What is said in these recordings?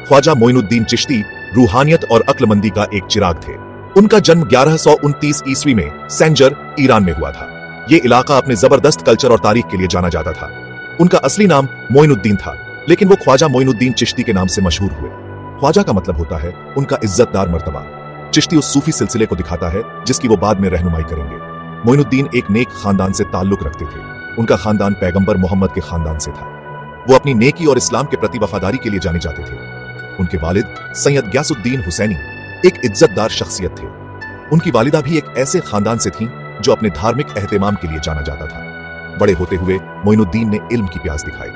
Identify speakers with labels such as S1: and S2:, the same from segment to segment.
S1: ख्वाजा मोइनुद्दीन चिश्ती रूहानियत और अक्लमंदी का एक चिराग थे। उनका जन्म 1129 ईस्वी में सेंजर, ईरान में हुआ था। ये इलाका अपने जबरदस्त कल्चर और तारीख के लिए जाना जाता था। उनका असली नाम मोइनुद्दीन था, लेकिन वो ख्वाजा मोइनुद्दीन चिश्ती के नाम से मशहूर हुए। ख्वाजा का मतलब होता है उनका इज्जतदार मर्तबा। चिश्ती उस सूफी सिलसिले को दिखाता है जिसकी वो बाद में रहनुमाई करेंगे। मोइनुद्दीन एक नेक खानदान से ताल्लुक रखते थे। उनका खानदान पैगंबर मोहम्मद के खानदान से था। वो अपनी नेकी और इस्लाम के प्रति वफादारी के लिए जाने जाते थे। उनके वालिद सैयद ग्यासुद्दीन हुसैनी एक इज्जतदार शख्सियत थे। उनकी वालिदा भी एक ऐसे खानदान से थीं जो अपने धार्मिक एहतेमाम के लिए जाना जाता था। बड़े होते हुए मोइनुद्दीन ने इल्म की प्यास दिखाई।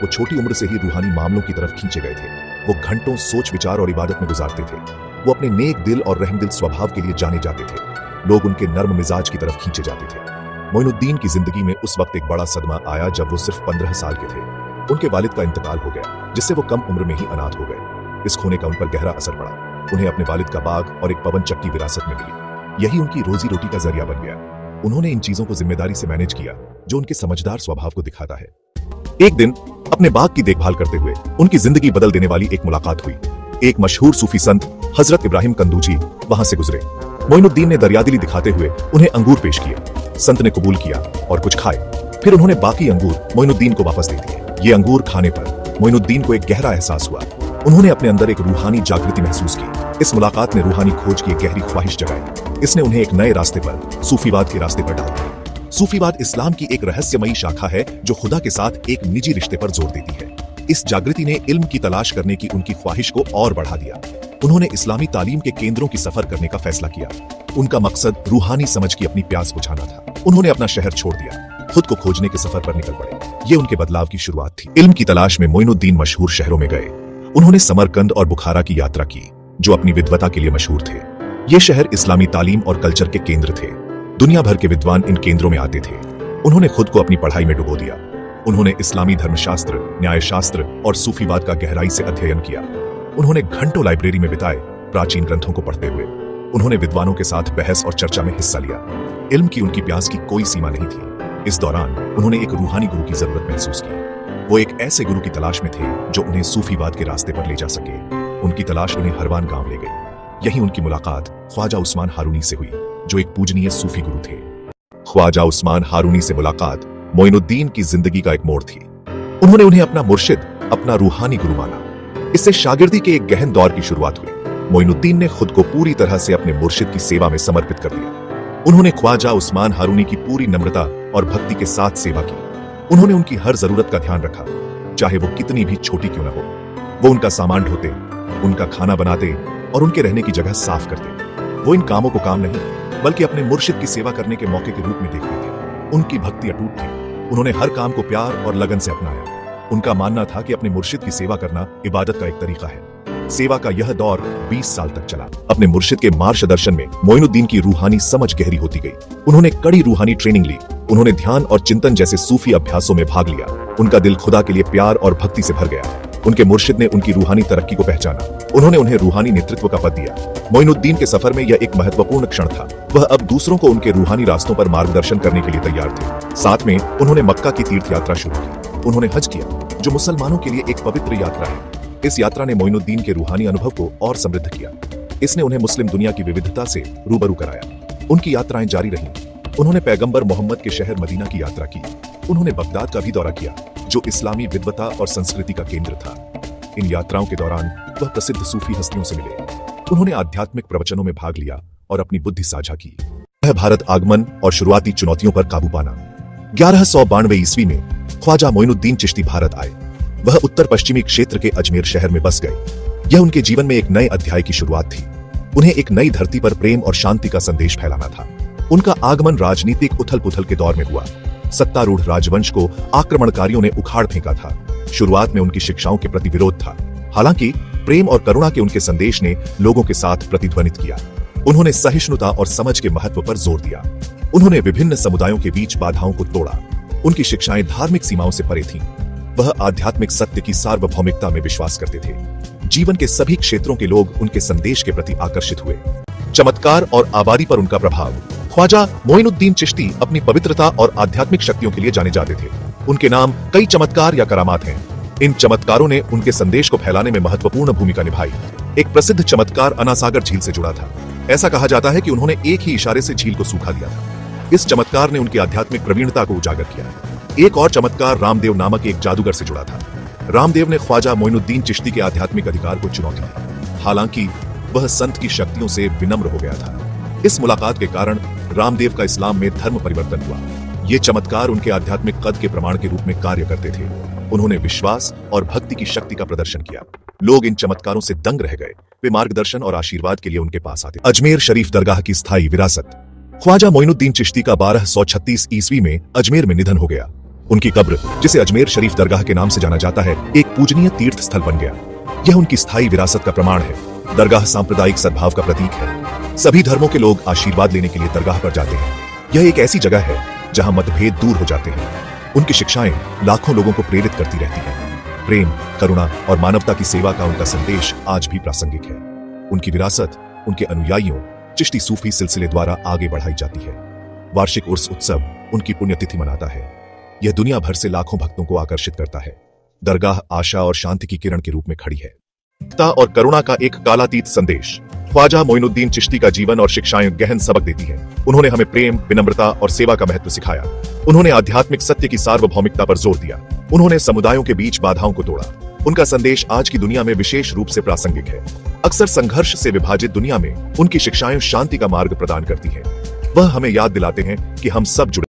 S1: वो छोटी उम्र से ही रूहानी मामलों की तरफ खींचे गए थे। वो घंटों सोच विचार और इबादत में गुजारते थे। वो अपने नेक दिल और रहमदिल स्वभाव के लिए जाने जाते थे। लोग उनके नर्म मिजाज की तरफ खींचे जाते थे। मोइनुद्दीन की जिंदगी में उस वक्त एक बड़ा सदमा आया जब वो सिर्फ 15 साल के थे। उनके वालिद का इंतकाल हो गया, जिससे वो कम उम्र में ही अनाथ हो गए। इस खोने का उन पर गहरा असर पड़ा। उन्हें अपने वालिद का बाग और एक पवन चक्की विरासत में मिली। यही उनकी रोजी रोटी का जरिया बन गया। उन्होंने इन चीजों को जिम्मेदारी से मैनेज किया, जो उनके समझदार स्वभाव को दिखाता है। एक दिन अपने बाग की देखभाल करते हुए उनकी जिंदगी बदल देने वाली एक मुलाकात हुई। एक मशहूर सूफी संत हजरत इब्राहिम कंदूजी वहां से गुजरे। मोइनुद्दीन ने दरियादिली दिखाते हुए उन्हें अंगूर पेश किए। संत ने कबूल किया और कुछ खाए। फिर उन्होंने बाकी अंगूर मोइनुद्दीन को वापस दे दिए। ये अंगूर खाने पर मोइनुद्दीन को एक गहरा एहसास हुआ। उन्होंने अपने अंदर एक रूहानी जागृति महसूस की। इस मुलाकात ने रूहानी खोज की एक गहरी ख्वाहिश जगाई। इसने उन्हें एक नए रास्ते पर, सूफीवाद के रास्ते पर डाल दिया। सूफीवाद इस्लाम की एक रहस्यमयी शाखा है जो खुदा के साथ एक निजी रिश्ते पर जोर देती है। इस जागृति ने इल्म की तलाश करने की उनकी ख्वाहिश को और बढ़ा दिया। उन्होंने इस्लामी तालीम के केंद्रों की सफर करने का फैसला किया। उनका मकसद रूहानी समझ की अपनी प्यास बुझाना था। उन्होंने अपना शहर छोड़ दिया, खुद को खोजने के सफर पर निकल पड़े। ये उनके बदलाव की शुरुआत थी। इल्म की तलाश में मोइनुद्दीन मशहूर शहरों में गए। उन्होंने समरकंद और बुखारा की यात्रा की, जो अपनी विद्वता के लिए मशहूर थे। ये शहर इस्लामी तालीम और कल्चर के केंद्र थे। दुनिया भर के विद्वान इन केंद्रों में आते थे। उन्होंने खुद को अपनी पढ़ाई में डुबो दिया। उन्होंने इस्लामी धर्मशास्त्र, न्यायशास्त्र और सूफीवाद का गहराई से अध्ययन किया। उन्होंने घंटों लाइब्रेरी में बिताए, प्राचीन ग्रंथों को पढ़ते हुए। उन्होंने विद्वानों के साथ बहस और चर्चा में हिस्सा लिया। इल्म की उनकी प्यास की कोई सीमा नहीं थी। इस दौरान उन्होंने एक रूहानी गुरु की जरूरत महसूस की। वो एक ऐसे गुरु की तलाश में थे जो उन्हें सूफीवाद के रास्ते पर ले जा सके। उनकी तलाश उन्हें हरवान गांव ले गई। यही उनकी मुलाकात ख्वाजा उस्मान हारूनी से हुई, जो एक पूजनीय सूफी गुरु थे। ख्वाजा उस्मान हारूनी से मुलाकात मोइनुद्दीन की जिंदगी का एक मोड़ थी। उन्होंने उन्हें अपना मुर्शिद, अपना रूहानी गुरु माना। इससे शागिर्दी के एक गहन दौर की शुरुआत हुई। मोइनुद्दीन ने खुद को पूरी तरह से अपने मुर्शिद की सेवा में समर्पित कर दिया। उन्होंने ख्वाजा उस्मान हारूनी की पूरी नम्रता और भक्ति के साथ सेवा की। उन्होंने उनकी हर जरूरत का ध्यान रखा, चाहे वो कितनी भी छोटी क्यों न हो। वो उनका सामान ढोते, उनका खाना बनाते और उनके रहने की जगह साफ करते। वो इन कामों को काम नहीं, बल्कि अपने मुर्शिद की सेवा करने के मौके के रूप में देखते थे। उनकी भक्ति अटूट थी। उन्होंने हर काम को प्यार और लगन से अपनाया। उनका मानना था कि अपने मुर्शिद की सेवा करना इबादत का एक तरीका है। सेवा का यह दौर 20 साल तक चला। अपने मुर्शिद के मार्गदर्शन में मोइनुद्दीन की रूहानी समझ गहरी होती गई। उन्होंने कड़ी रूहानी ट्रेनिंग ली। उन्होंने ध्यान और चिंतन जैसे सूफी अभ्यासों में भाग लिया। उनका दिल खुदा के लिए प्यार और भक्ति से भर गया। उनके मुर्शिद ने उनकी रूहानी तरक्की को पहचाना। उन्होंने उन्हें रूहानी नेतृत्व का पद दिया। मोइनुद्दीन के सफर में यह एक महत्वपूर्ण क्षण था। वह अब दूसरों को उनके रूहानी रास्तों पर मार्गदर्शन करने के लिए तैयार थे। साथ में उन्होंने मक्का की तीर्थ यात्रा शुरू की। उन्होंने हज किया, जो मुसलमानों के लिए एक पवित्र यात्रा है। इस यात्रा ने मोइनुद्दीन के रूहानी अनुभव को और समृद्ध किया। इसने उन्हें मुस्लिम दुनिया की विविधता से रूबरू कराया। उनकी यात्राएं जारी रहीं। उन्होंने पैगंबर मोहम्मद के शहर मदीना की यात्रा की। उन्होंने बगदाद का भी दौरा किया, जो इस्लामी विद्वता और संस्कृति का केंद्र था। इन यात्राओं के दौरान वह प्रसिद्ध सूफी हस्तियों से मिले। उन्होंने आध्यात्मिक प्रवचनों में भाग लिया और अपनी बुद्धि साझा की। वह भारत आगमन और शुरुआती चुनौतियों पर काबू पाना। 1192 ईस्वी में ख्वाजा मोइनुद्दीन चिश्ती भारत आए। वह उत्तर पश्चिमी क्षेत्र के अजमेर शहर में बस गए। यह उनके जीवन में एक नए अध्याय की शुरुआत थी। उन्हें एक नई धरती पर प्रेम और शांति का संदेश फैलाना था। उनका आगमन राजनीतिक उथल पुथल के दौर में हुआ। सत्तारूढ़ राजवंश को आक्रमणकारियों ने उखाड़ फेंका था। शुरुआत में उनकी शिक्षाओं के प्रति विरोध था। हालांकि प्रेम और करुणा के उनके संदेश ने लोगों के साथ प्रतिध्वनित किया। उन्होंने सहिष्णुता और समझ के महत्व पर जोर दिया। उन्होंने विभिन्न समुदायों के बीच बाधाओं को तोड़ा। उनकी शिक्षाएं धार्मिक सीमाओं से परे थीं। वह आध्यात्मिक सत्य की सार्वभौमिकता में विश्वास करते थे। जीवन के सभी क्षेत्रों के लोग उनके संदेश के प्रति आकर्षित हुए। चमत्कार और आबादी पर उनका प्रभाव। ख्वाजा मोइनुद्दीन चिश्ती अपनी पवित्रता और आध्यात्मिक शक्तियों के लिए जाने जाते थे। उनके नाम कई चमत्कार या करामात हैं। इन चमत्कारों ने उनके संदेश को फैलाने में महत्वपूर्ण भूमिका निभाई। एक प्रसिद्ध चमत्कार अनासागर झील से जुड़ा था। ऐसा कहा जाता है कि उन्होंने एक ही इशारे से झील को सूखा दिया था। इस चमत्कार ने उनकी आध्यात्मिक प्रवीणता को उजागर किया। एक और चमत्कार रामदेव नामक एक जादूगर से जुड़ा था। रामदेव ने ख्वाजा मोइनुद्दीन चिश्ती के आध्यात्मिक अधिकार को चुनौती दी, हालांकि वह संत की शक्तियों से विनम्र हो गया था। इस मुलाकात के कारण रामदेव का इस्लाम में धर्म परिवर्तन हुआ। ये चमत्कार उनके आध्यात्मिक कद के प्रमाण के रूप में कार्य करते थे। उन्होंने विश्वास और भक्ति की शक्ति का प्रदर्शन किया। लोग इन चमत्कारों से दंग रह गए। वे मार्गदर्शन और आशीर्वाद के लिए उनके पास आते। अजमेर शरीफ दरगाह की स्थायी विरासत। ख्वाजा मोइनुद्दीन चिश्ती का 1236 ईस्वी में अजमेर में निधन हो गया। उनकी कब्र, जिसे अजमेर शरीफ दरगाह के नाम से जाना जाता है, एक पूजनीय तीर्थ स्थल बन गया। यह उनकी स्थायी विरासत का प्रमाण है। दरगाह सांप्रदायिक सद्भाव का प्रतीक है। सभी धर्मों के लोग आशीर्वाद लेने के लिए दरगाह पर जाते हैं। यह एक ऐसी जगह है जहां मतभेद दूर हो जाते हैं। उनकी शिक्षाएं लाखों लोगों को प्रेरित करती रहती हैं। प्रेम, करुणा और मानवता की सेवा का उनका संदेश आज भी प्रासंगिक है। उनकी विरासत उनके अनुयायियों चिश्ती सूफी सिलसिले द्वारा आगे बढ़ाई जाती है। वार्षिक उर्स उत्सव उनकी पुण्यतिथि मनाता है। यह दुनिया भर से लाखों भक्तों को आकर्षित करता है। दरगाह आशा और शांति की किरण के रूप में खड़ी है। एकता और करुणा का एक कालातीत संदेश। ख्वाजा मोइनुद्दीन चिश्ती का जीवन और शिक्षाएं गहन सबक देती है। उन्होंने हमें प्रेम, विनम्रता और सेवा का महत्व सिखाया। उन्होंने आध्यात्मिक सत्य की सार्वभौमिकता पर जोर दिया। उन्होंने समुदायों के बीच बाधाओं को तोड़ा। उनका संदेश आज की दुनिया में विशेष रूप से प्रासंगिक है। अक्सर संघर्ष से विभाजित दुनिया में उनकी शिक्षाएं शांति का मार्ग प्रदान करती हैं। वह हमें याद दिलाते हैं कि हम सब जुड़े